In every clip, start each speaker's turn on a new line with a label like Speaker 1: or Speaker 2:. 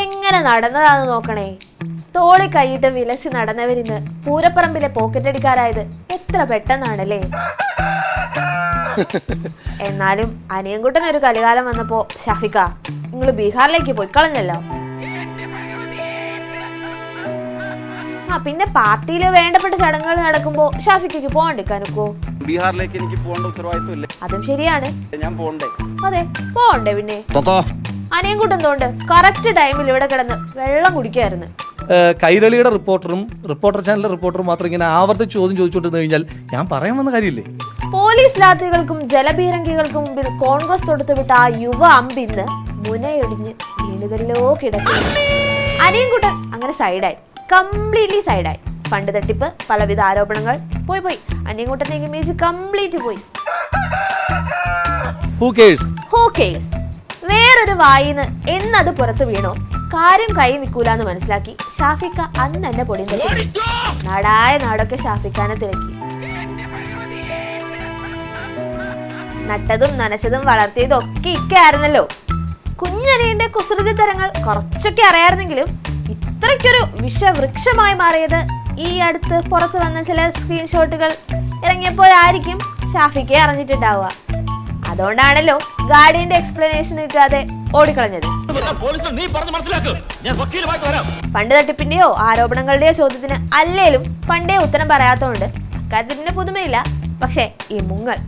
Speaker 1: എങ്ങനെ നടന്നതാന്ന് നോക്കണേ. തോളി കൈയിട്ട് വിലസി നടന്നവരിന്ന് പൂരപ്പറമ്പിലെ പോക്കറ്റടിക്കാരായത് എത്ര പെട്ടെന്നാണല്ലേ. എന്നാലും അനിയൻകുട്ടൻ ഒരു കലികാലം വന്നപ്പോ ഷഫിക്ക നിങ്ങള് ബീഹാറിലേക്ക് പോയിക്കളഞ്ഞല്ലോ. പിന്നെ പാർട്ടിയില് വേണ്ടപ്പെട്ട ചടങ്ങുകൾ നടക്കുമ്പോ ഷാഫിക്ക് പോകണ്ടിക്കാനൊക്കോ?
Speaker 2: ബീഹാറിലേക്ക് എനിക്ക് പോകേണ്ട ഉത്തരവാദിത്വമില്ല.
Speaker 1: അതും ശരിയാണ്.
Speaker 2: ഞാൻ പോണ്ടേ?
Speaker 1: അതെ പോകണ്ടേ. പിന്നെ അനിയൻകുട്ടൻ തോണ്ട് കറക്റ്റ് ടൈമിൽ ഇവിടെ കിടന്ന് വെള്ളം കുടിക്കായിരുന്നു.
Speaker 3: കൈരളിയുടെ റിപ്പോർട്ടർ ചാനലിലെ റിപ്പോർട്ടറും മാത്രം ഇങ്ങനെ ആവർത്തിച്ച് ചോദ്യം ചോദിച്ചുകൊണ്ടിരുന്നു കഴിഞ്ഞാൽ ഞാൻ പറയാൻ വന്ന കാര്യമില്ലേ.
Speaker 1: പോലീസ് ലാത്തികൾക്കും ജലപീരങ്കികൾക്കും മുമ്പിൽ കോൺഗ്രസ് തൊടുത്തുവിട്ട ആ യുവ അമ്പിന്ന് മുനയൊടിഞ്ഞ് വീണിതല്ലോ കിടക്കുന്നു. അനിയൻകുട്ടൻ അങ്ങനെ സൈഡായി, കംപ്ലീറ്റ്ലി സൈഡായി. ഫണ്ട് തട്ടിപ്പ്, പലവിധ ആരോപണങ്ങൾ പോയി അനിയൻകുട്ടന്റെ ഇമേജ് കംപ്ലീറ്റ് പോയി.
Speaker 3: Who cares?
Speaker 1: വേറൊരു വായിന്ന് എന്നത് പുറത്തു വീണോ കാര്യം കൈ നിൽക്കൂലെന്ന് മനസ്സിലാക്കി ഷാഫിക്ക അന്ന് എന്നെ പൊടി തട്ടി. നാടായ നാടൊക്കെ ഷാഫിക്കാനെ തിരക്കി. നട്ടതും നനച്ചതും വളർത്തിയതും ഒക്കെ ഇക്കായിരുന്നല്ലോ. കുഞ്ഞനിയന്റെ കുസൃതി തരങ്ങൾ കുറച്ചൊക്കെ അറിയായിരുന്നെങ്കിലും ഇത്രയ്ക്കൊരു വിഷവൃക്ഷമായി മാറിയത് ഈ അടുത്ത് പുറത്തു വന്ന ചില സ്ക്രീൻഷോട്ടുകൾ ഇറങ്ങിയപ്പോഴായിരിക്കും ഷാഫിക്കെ അറിഞ്ഞിട്ടുണ്ടാവുക. അതുകൊണ്ടാണല്ലോ ഗാർഡിയന്റെ എക്സ്പ്ലനേഷൻ കിട്ടാതെ ഓടിക്കളഞ്ഞത്. ഫണ്ട് തട്ടിപ്പിന്റെയോ ആരോപണങ്ങളുടെയോ ചോദ്യത്തിന് അല്ലേലും പണ്ടേ ഉത്തരം പറയാത്തതുകൊണ്ട് അക്കാര്യത്തിന് പുതുമയില്ല. പക്ഷെ ഈ മുങ്ങൽ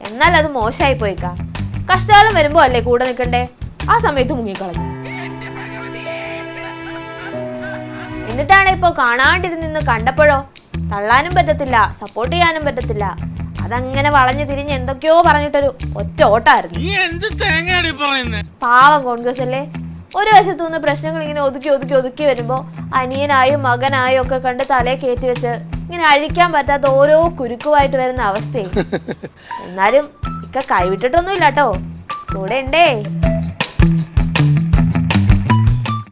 Speaker 1: എന്നാൽ അത് മോശമായി പോയിക്കാ. കഷ്ടകാലം വരുമ്പോ അല്ലേ കൂടെ നിൽക്കണ്ടേ, ആ സമയത്ത് മുങ്ങിക്കളഞ്ഞു. എന്നിട്ടാണ് ഇപ്പൊ കാണാണ്ടിരുന്ന് കണ്ടപ്പോഴോ തള്ളാനും പറ്റത്തില്ല, സപ്പോർട്ട് ചെയ്യാനും പറ്റത്തില്ല. അതങ്ങനെ വളഞ്ഞു തിരിഞ്ഞ് എന്തൊക്കെയോ പറഞ്ഞിട്ടൊരു ഒറ്റ ഓട്ടായിരുന്നു. പാവം കോൺഗ്രസ് അല്ലേ. ഒരു വശത്തുനിന്ന് പ്രശ്നങ്ങൾ ഇങ്ങനെ ഒതുക്കി വരുമ്പോ അനിയനായും മകനായും ഒക്കെ കണ്ട് തലയെ കയറ്റി വെച്ച് ഇങ്ങനെ അഴിക്കാൻ പറ്റാത്ത ഓരോ കുരുക്കുമായിട്ട് വരുന്ന അവസ്ഥയും. എന്നാലും ഇക്ക കൈവിട്ടിട്ടൊന്നും ഇല്ല കേട്ടോ, കൂടെ ഉണ്ടേ.